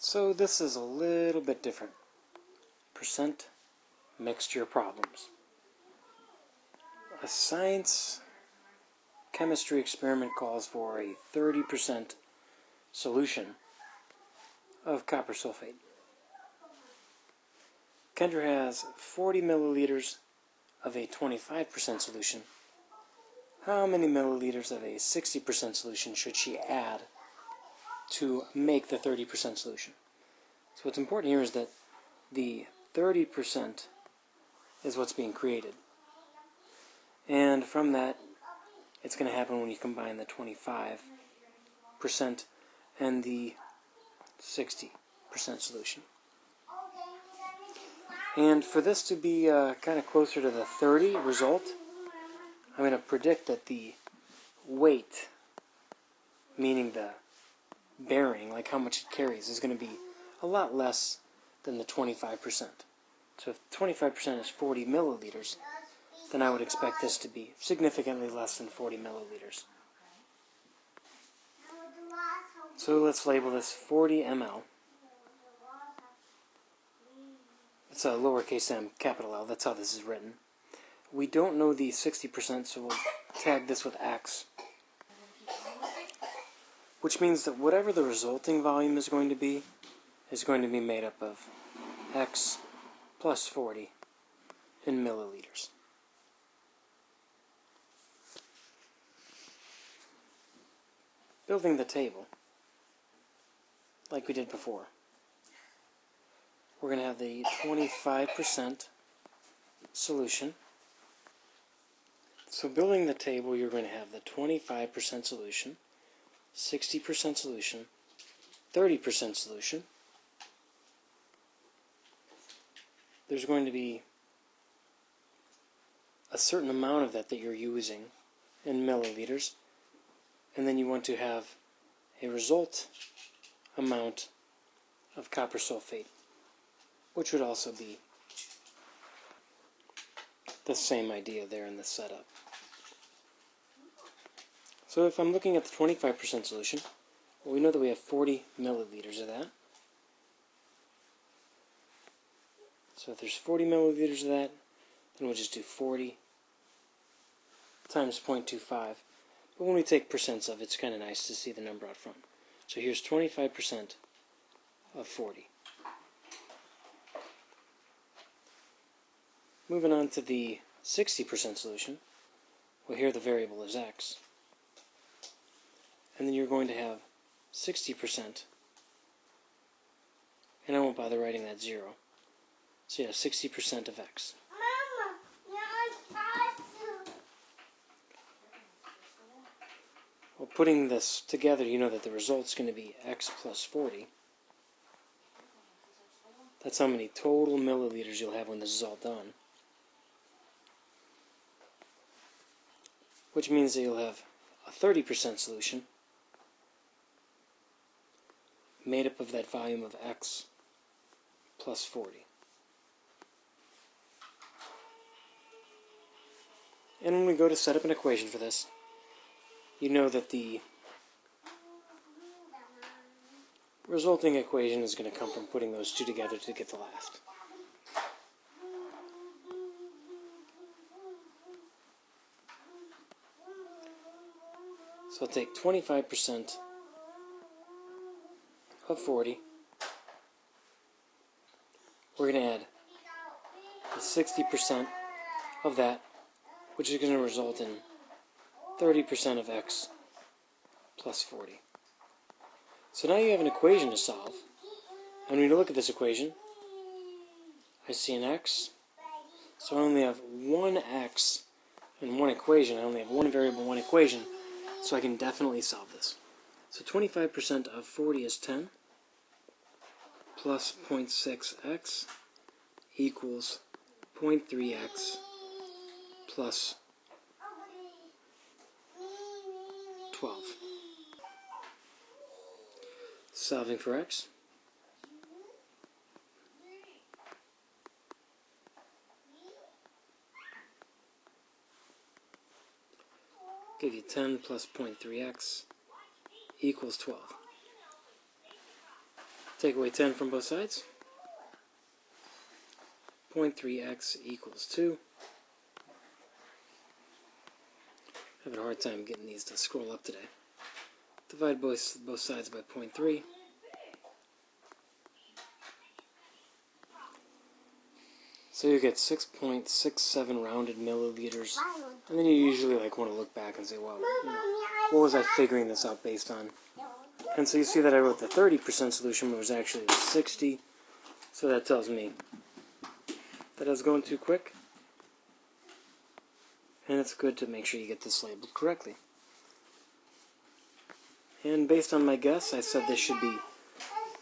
So this is a little bit different. Percent mixture problems. A science chemistry experiment calls for a 30% solution of copper sulfate. Kendra has 40 milliliters of a 25% solution. How many milliliters of a 60% solution should she add to make the 30% solution? So what's important here is that the 30% is what's being created. And from that, it's going to happen when you combine the 25% and the 60% solution. And for this to be kind of closer to the 30 result, I'm going to predict that the weight, meaning the bearing, like how much it carries, is going to be a lot less than the 25%. So if 25% is 40 milliliters, then I would expect this to be significantly less than 40 milliliters. So let's label this 40 ml. It's a lowercase m, capital L. That's how this is written. We don't know the 60%, so we'll tag this with X. Which means that whatever the resulting volume is going to be made up of X plus 40 in milliliters. Building the table, like we did before. We're going to have the 25% solution. So building the table, you're going to have the 25% solution, 60% solution, 30% solution. There's going to be a certain amount of that you're using in milliliters, and then you want to have a result amount of copper sulfate, which would also be the same idea there in the setup. So if I'm looking at the 25% solution, well, we know that we have 40 milliliters of that. So if there's 40 milliliters of that, then we'll just do 40 times 0.25. But when we take percents of it, it's kind of nice to see the number out front. So here's 25% of 40. Moving on to the 60% solution, well, here the variable is X. And then you're going to have 60%, and I won't bother writing that 0. So yeah, 60% of X. Well, putting this together, you know that the result's going to be X plus 40. That's how many total milliliters you'll have when this is all done. Which means that you'll have a 30% solution made up of that volume of X plus 40. And when we go to set up an equation for this, you know that the resulting equation is going to come from putting those two together to get the last. So I'll take 25% of 40. We're going to add the 60% of that, which is going to result in 30% of X plus 40. So now you have an equation to solve. And when you look at this equation, I see an X. So I only have one X in one equation. I only have one variable, one equation. So I can definitely solve this. So 25% of 40 is 10 plus 0.6x equals 0.3x plus 12. Solving for x. Give you 10 plus 0.3x equals 12. Take away 10 from both sides. 0.3x equals 2. Having a hard time getting these to scroll up today. Divide both sides by 0.3. So you get 6.67 rounded milliliters. And then you usually want to look back and say, well, what was I figuring this out based on? And so you see that I wrote the 30% solution, but it was actually the 60. So that tells me that I was going too quick. And it's good to make sure you get this labeled correctly. And based on my guess, I said this should be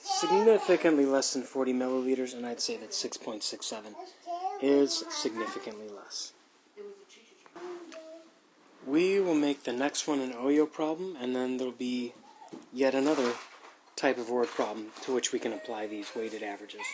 significantly less than 40 milliliters, and I'd say that 6.67 is significantly less. We will make the next one an OYO problem, and then there'll be yet another type of word problem to which we can apply these weighted averages.